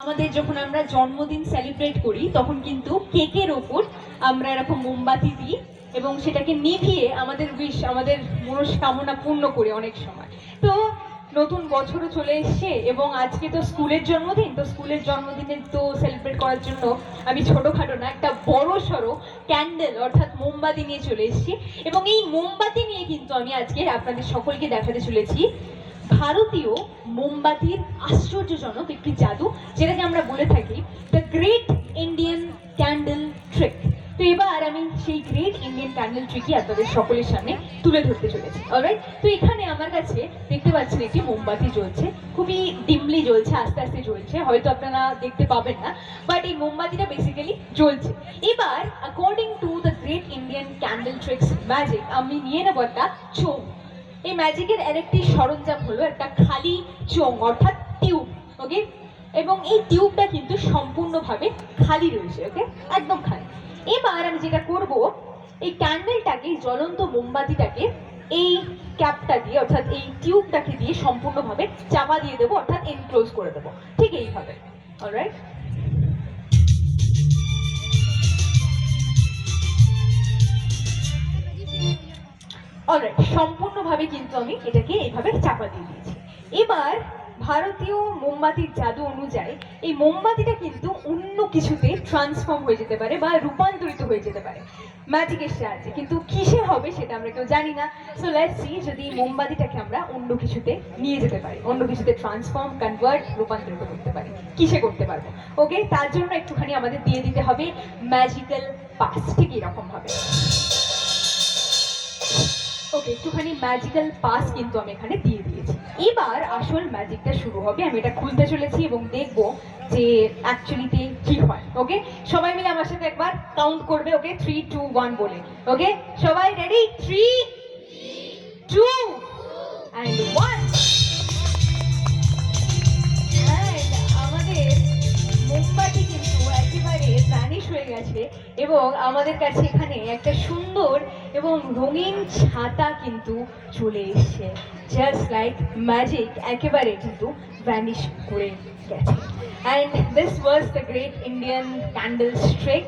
আমাদের যখন আমরা জন্মদিন সেলিব্রেট করি তখন কিন্তু কেকের ওপর আমরা এরকম মোমবাতি দিই এবং সেটাকে নিভিয়ে আমাদের উইশ, আমাদের মনস্কামনা পূর্ণ করি অনেক সময়। তো নতুন বছরও চলে এসছে এবং আজকে তো স্কুলের জন্মদিন, তো স্কুলের জন্মদিনে তো সেলিব্রেট করার জন্য আমি ছোটোখাটো না, একটা বড় সড়ো ক্যান্ডেল অর্থাৎ মোমবাতি নিয়ে চলে এসেছি। এবং এই মোমবাতি নিয়ে কিন্তু আমি আজকে আপনাদের সকলকে দেখাতে চলেছি ভারতীয় মোমবাতির আশ্চর্যজনক একটি জাদু, যেটাকে আমরা বলে থাকি the great Indian candle trick. তো এবার আমি সেই গ্রেট ইন্ডিয়ান ক্যান্ডেল ট্রিকই আপনাদের সকলের সামনে তুলে ধরতে চলেছি। অলরাইট, তো এখানে আমার কাছে দেখতে পাচ্ছেন একটি মোমবাতি জ্বলছে, খুবই ডিমলি জ্বলছে, আস্তে আস্তে জ্বলছে, হয়তো আপনারা দেখতে পাবেন না, বাট এই মোমবাতিটা বেসিক্যালি জ্বলছে। এবার according to the great Indian candle tricks magic আমি নিয়ে নেবো একটা চোখ। এই ম্যাজিকের আরেকটি সরঞ্জাম হলো একটা খালি চোঙ অর্থাৎ টিউব। ওকে, এবং এই টিউবটা কিন্তু সম্পূর্ণভাবে খালি রয়েছে। ওকে, একদম খালি। এবার আমি যেটা করব, এই ক্যান্ডেলটাকে, জ্বলন্ত মোমবাতিটাকে এই ক্যাপটা দিয়ে অর্থাৎ এই টিউবটাকে দিয়ে সম্পূর্ণভাবে চাপা দিয়ে দেবো, অর্থাৎ এনক্লোজ করে দেবো, ঠিক এইভাবে। অলরাইট, অলরাইট, সম্পূর্ণভাবে কিন্তু আমি এটাকে এইভাবে চাপা দিয়ে দিয়েছি। এবার ভারতীয় মোমবাতির জাদু অনুযায়ী এই মোমবাতিটা কিন্তু অন্য কিছুতে ট্রান্সফর্ম হয়ে যেতে পারে বা রূপান্তরিত হয়ে যেতে পারে ম্যাজিকের সাহায্যে, কিন্তু কিসে হবে সেটা আমরা কেউ জানি না। সো লেটস সি যদি এই মোমবাতিটাকে আমরা অন্য কিছুতে নিয়ে যেতে পারি, অন্য কিছুতে ট্রান্সফর্ম, কনভার্ট, রূপান্তরিত করতে পারি, কিসে করতে পারবো। ওকে, তার জন্য একটুখানি আমাদের দিয়ে দিতে হবে ম্যাজিক্যাল পাস, ঠিক এরকম ভাবে। ওকে, একটুখানি ম্যাজিক্যাল পাস কিন্তু আমি এখানে দিয়ে দিয়েছি। এবার আসল ম্যাজিকটা শুরু হবে। আমি এটা খুলতে চলেছি এবং দেখবো যে অ্যাকচুয়ালিতে কি হয়। ওকে, সবাই মিলে আমার সাথে একবার কাউন্ট করবে। ওকে, 3, 2, 1 বলে। ওকে, সবাই রেডি? 3, 2 and 1। আমাদের মোমবাতি কিন্তু একেবারে ভ্যানিশ হয়ে গেছে এবং আমাদের কাছে এখানে একটা সুন্দর এবং রঙিন ছাতা কিন্তু চলে এসছে। জাস্ট লাইক ম্যাজিক, একেবারে কিন্তু ভ্যানিশ করে গেছে। And this was the great Indian candle trick.